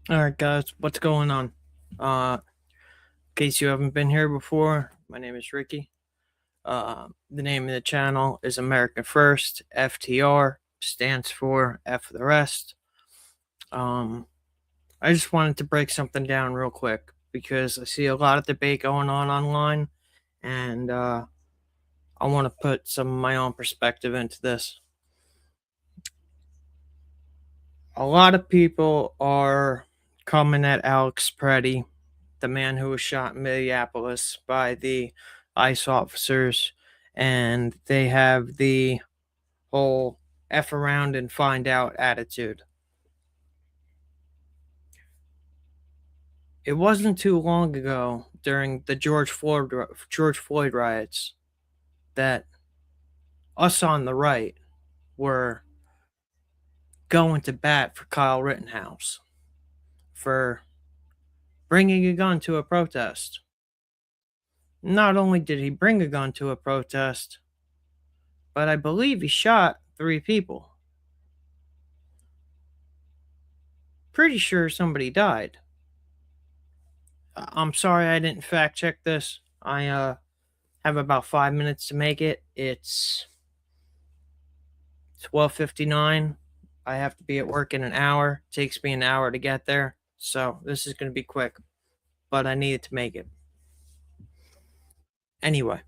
All right, guys, what's going on? In case you haven't been here before, my name is Ricky. The name of the channel is America First. FTR stands for F for the rest. Um, I just wanted to break something down real quick because I see a lot of debate going on online, and I want to put some of my own perspective into this. A lot of people are coming at Alex Pretti, the man who was shot in Minneapolis by the ICE officers, and they have the whole F around and find out attitude. It wasn't too long ago during the George Floyd riots that us on the right were going to bat for Kyle Rittenhouse for bringing a gun to a protest. Not only did he bring a gun to a protest, but I believe he shot 3 people. Pretty sure somebody died. I'm sorry I didn't fact check this. I have about 5 minutes to make it. It's 12:59. I have to be at work in an hour. It takes me an hour to get there, so this is going to be quick. But I needed to make it anyway.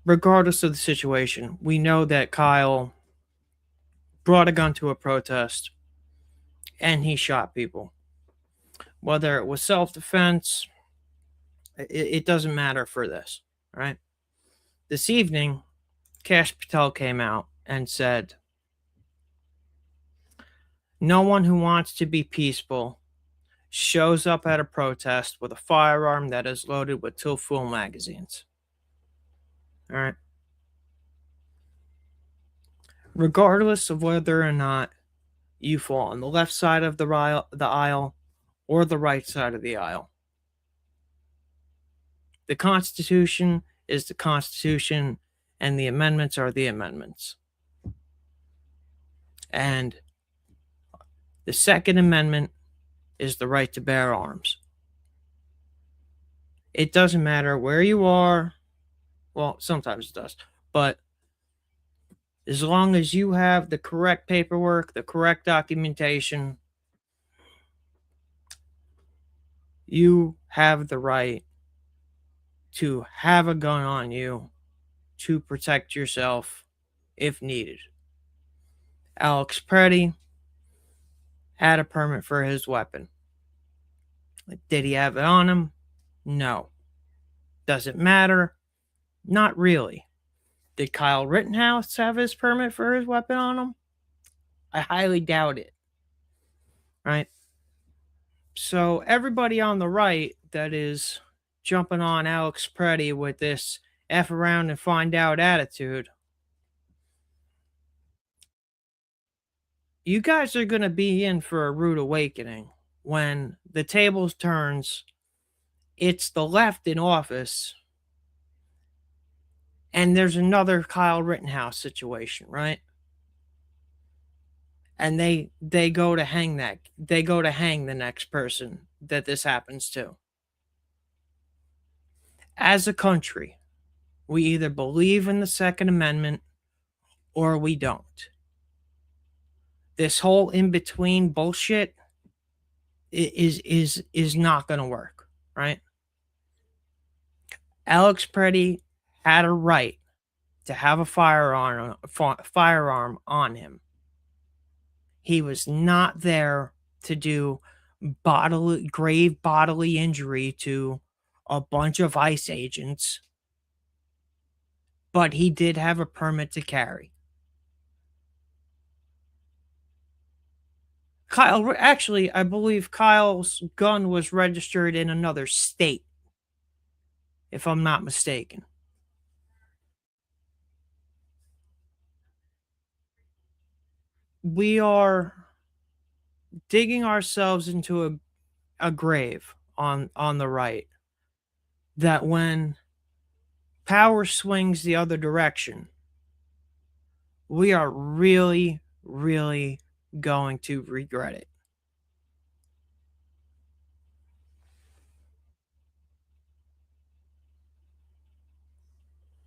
Regardless of the situation, we know that Kyle brought a gun to a protest and he shot people. Whether it was self-defense, it doesn't matter for this, right? This evening, Kash Patel came out and said, no one who wants to be peaceful shows up at a protest with a firearm that is loaded with till full magazines. All right. Regardless of whether or not you fall on the left side of the aisle or the right side of the aisle, the Constitution is the Constitution and the amendments are the amendments. And the Second Amendment is the right to bear arms. It doesn't matter where you are. Well, sometimes it does. But as long as you have the correct paperwork, the correct documentation, you have the right to have a gun on you to protect yourself if needed. Alex Pretti had a permit for his weapon. Did he have it on him? No. Does it matter? Not really. Did Kyle Rittenhouse have his permit for his weapon on him? I highly doubt it. Right? So everybody on the right that is jumping on Alex Pretti with this F around and find out attitude, you guys are going to be in for a rude awakening when the tables turns. It's the left in office and there's another Kyle Rittenhouse situation, right? And they go to hang the next person that this happens to. As a country, we either believe in the Second Amendment or we don't. This whole in between bullshit is not going to work, right? Alex Pretti had a right to have a firearm on him. He was not there to do grave bodily injury to a bunch of ICE agents, but he did have a permit to carry. Actually, I believe Kyle's gun was registered in another state, if I'm not mistaken. We are digging ourselves into a grave on the right, that when power swings the other direction, we are really, really, going to regret it.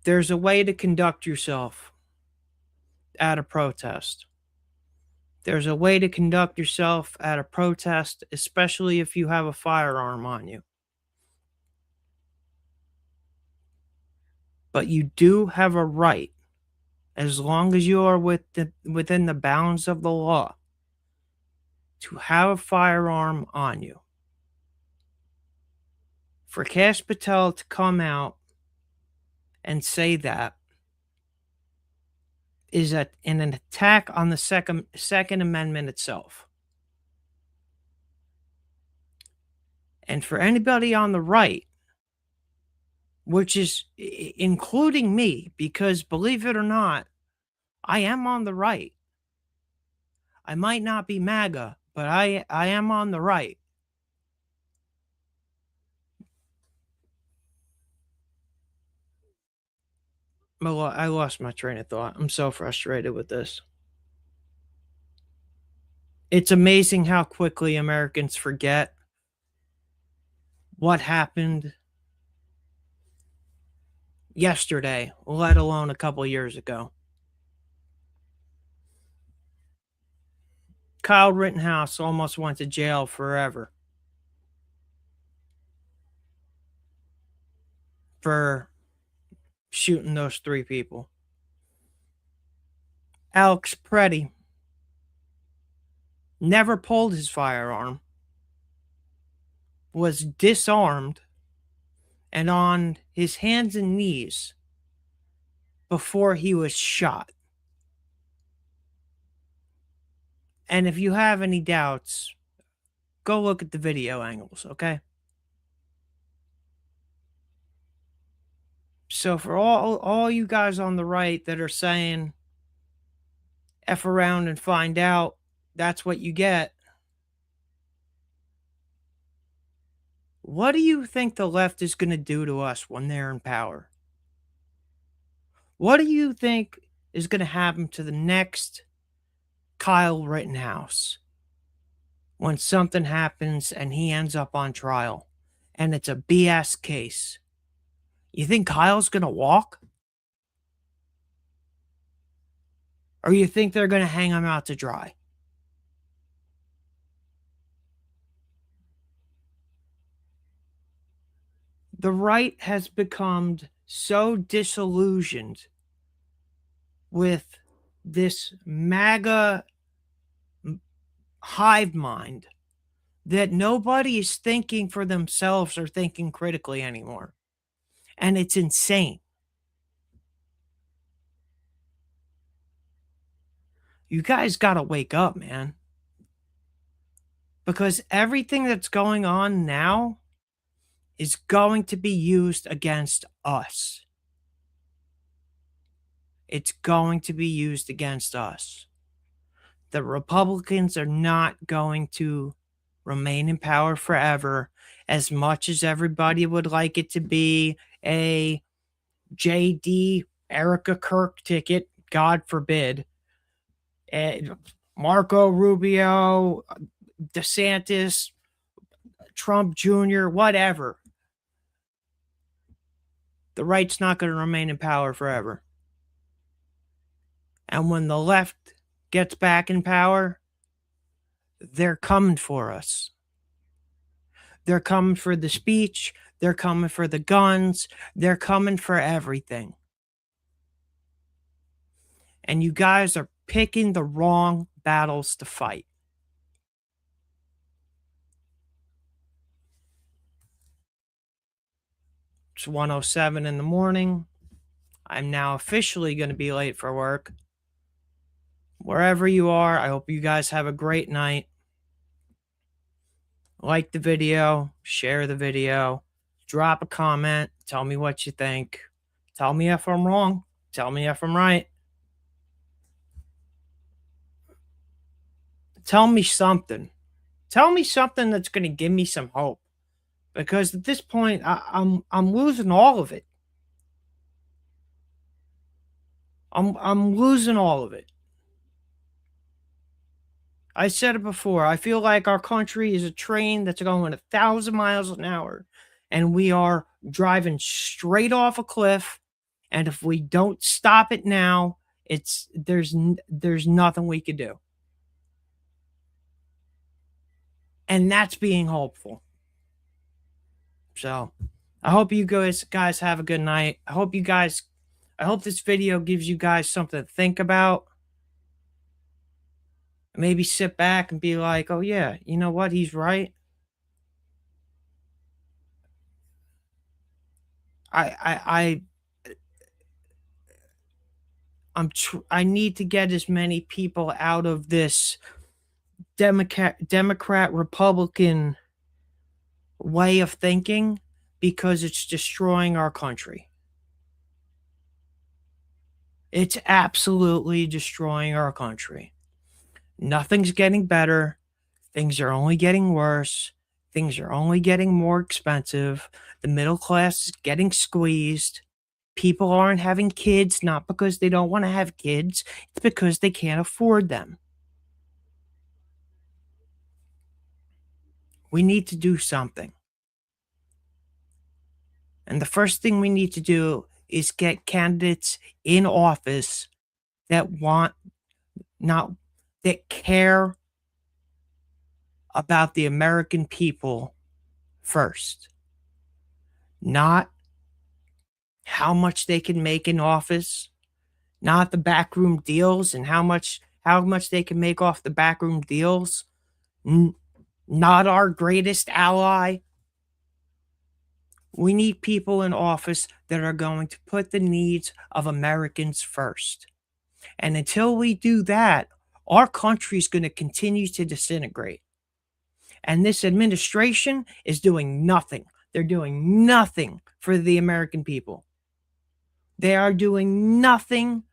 There's a way to conduct yourself at a protest. There's a way to conduct yourself at a protest, especially if you have a firearm on you. But you do have a right, as long as you are within the bounds of the law, to have a firearm on you. For Cash Patel to come out and say that is an attack on the Second Amendment itself. And for anybody on the right, which is including me, because believe it or not, I am on the right. I might not be MAGA, but I am on the right. I lost my train of thought. I'm so frustrated with this. It's amazing how quickly Americans forget what happened yesterday, let alone a couple years ago. Kyle Rittenhouse almost went to jail forever for shooting those 3 people. Alex Pretti never pulled his firearm, was disarmed, and on his hands and knees before he was shot. And if you have any doubts, go look at the video angles, okay? So for all you guys on the right that are saying F around and find out, that's what you get. What do you think the left is going to do to us when they're in power? What do you think is going to happen to the next Kyle Rittenhouse when something happens and he ends up on trial and it's a BS case? You think Kyle's going to walk? Or you think they're going to hang him out to dry? The right has become so disillusioned with this MAGA hive mind that nobody is thinking for themselves or thinking critically anymore. And it's insane. You guys got to wake up, man. Because everything that's going on now is going to be used against us. It's going to be used against us. The Republicans are not going to remain in power forever, as much as everybody would like it to be a JD Erica Kirk ticket, God forbid. Marco Rubio, DeSantis, Trump Jr., whatever. The right's not going to remain in power forever. And when the left gets back in power, they're coming for us. They're coming for the speech. They're coming for the guns. They're coming for everything. And you guys are picking the wrong battles to fight. It's 1:07 in the morning. I'm now officially going to be late for work. Wherever you are, I hope you guys have a great night. Like the video, share the video, drop a comment, tell me what you think. Tell me if I'm wrong, tell me if I'm right. Tell me something. Tell me something that's going to give me some hope. Because at this point, I'm losing all of it. I'm losing all of it. I said it before. I feel like our country is a train that's going 1,000 miles an hour, and we are driving straight off a cliff. And if we don't stop it now, there's nothing we could do. And that's being hopeful. So I hope you guys have a good night. I hope this video gives you guys something to think about. Maybe sit back and be like, oh yeah, you know what? He's right. I I I I need to get as many people out of this Democrat Republican way of thinking because it's destroying our country. It's absolutely destroying our country. Nothing's getting better. Things are only getting worse. Things are only getting more expensive. The middle class is getting squeezed. People aren't having kids, not because they don't want to have kids, it's because they can't afford them. We need to do something. And the first thing we need to do is get candidates in office that want not that care about the American people first, not how much they can make in office, not the backroom deals and how much they can make off the backroom deals, not our greatest ally. We need people in office that are going to put the needs of Americans first. And until we do that, our country is going to continue to disintegrate. And this administration is doing nothing. They're doing nothing for the American people. They are doing nothing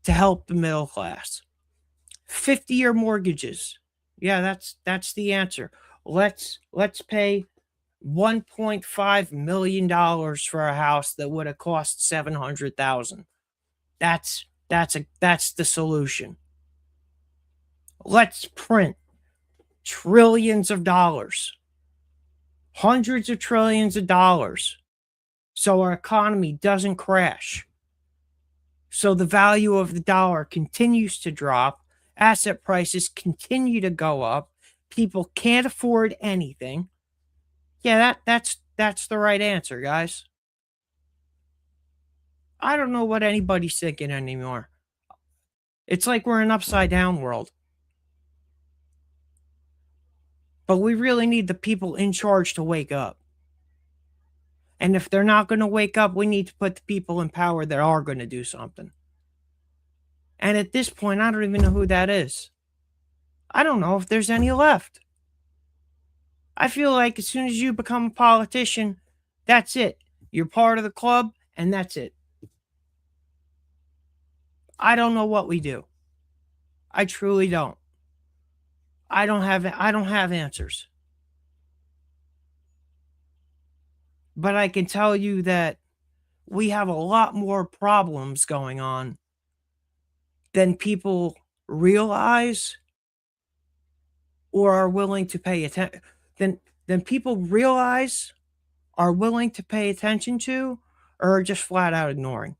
to help the middle class. 50-year mortgages. Yeah, that's the answer. Let's pay $1.5 million for a house that would have cost 700,000. That's the solution. Let's print trillions of dollars, hundreds of trillions of dollars, so our economy doesn't crash. So the value of the dollar continues to drop, asset prices continue to go up, people can't afford anything. Yeah, that's the right answer, guys. I don't know what anybody's thinking anymore. It's like we're an upside down world. But we really need the people in charge to wake up. And if they're not going to wake up, we need to put the people in power that are going to do something. And at this point, I don't even know who that is. I don't know if there's any left. I feel like as soon as you become a politician, that's it. You're part of the club, and that's it. I don't know what we do. I truly don't. I don't have answers. But I can tell you that we have a lot more problems going on than people realize or are willing to pay attention than people realize, are willing to pay attention to, or are just flat out ignoring.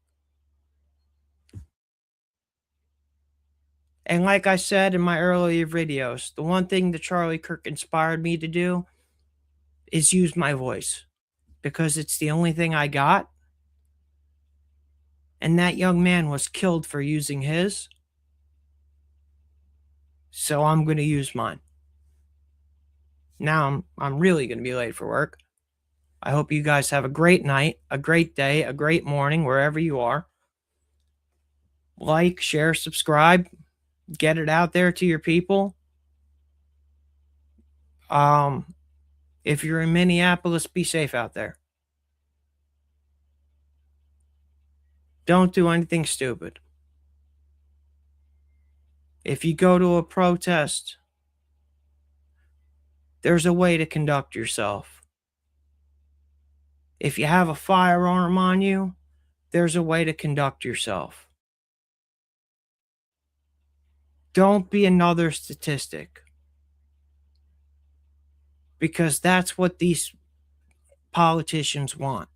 And like I said in my earlier videos, the one thing that Charlie Kirk inspired me to do is use my voice because it's the only thing I got. And that young man was killed for using his. So I'm going to use mine. Now I'm really going to be late for work. I hope you guys have a great night, a great day, a great morning, wherever you are. Like, share, subscribe, get it out there to your people. If you're in Minneapolis, be safe out there. Don't do anything stupid. If you go to a protest, there's a way to conduct yourself. If you have a firearm on you, there's a way to conduct yourself. Don't be another statistic, because that's what these politicians want.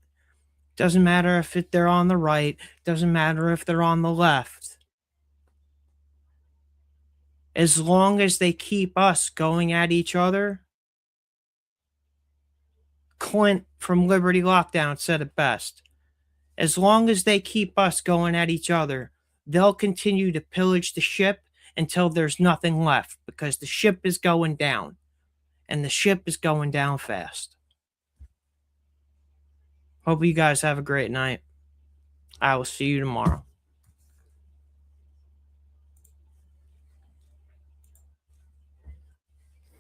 Doesn't matter if they're on the right, doesn't matter if they're on the left. As long as they keep us going at each other, Clint from Liberty Lockdown said it best. As long as they keep us going at each other, they'll continue to pillage the ship until there's nothing left, because the ship is going down, and the ship is going down fast. Hope you guys have a great night. I will see you tomorrow.